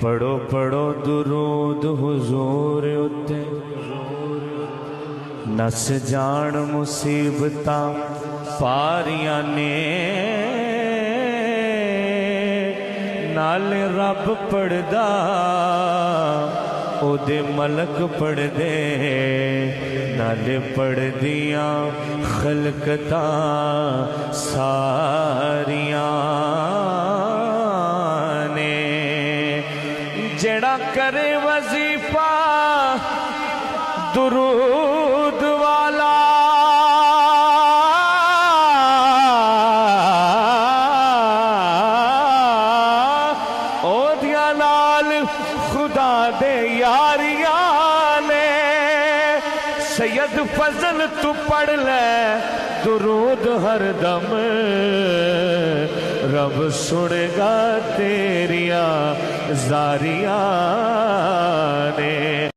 پڑھو پڑھو درود حضور اتے نس جان مصیبتاں پاریاں نے نال رب پڑھدا او دے ملک پڑھ دے نال پڑھ دیاں خلقتاں ساریاں نے جڑا کرے وظیفہ درود والا او دیا نال خدا دے یاریاں نے سید فضل تو پڑھ لے درود ہر دم رب سنے گا تیریاں زاریاں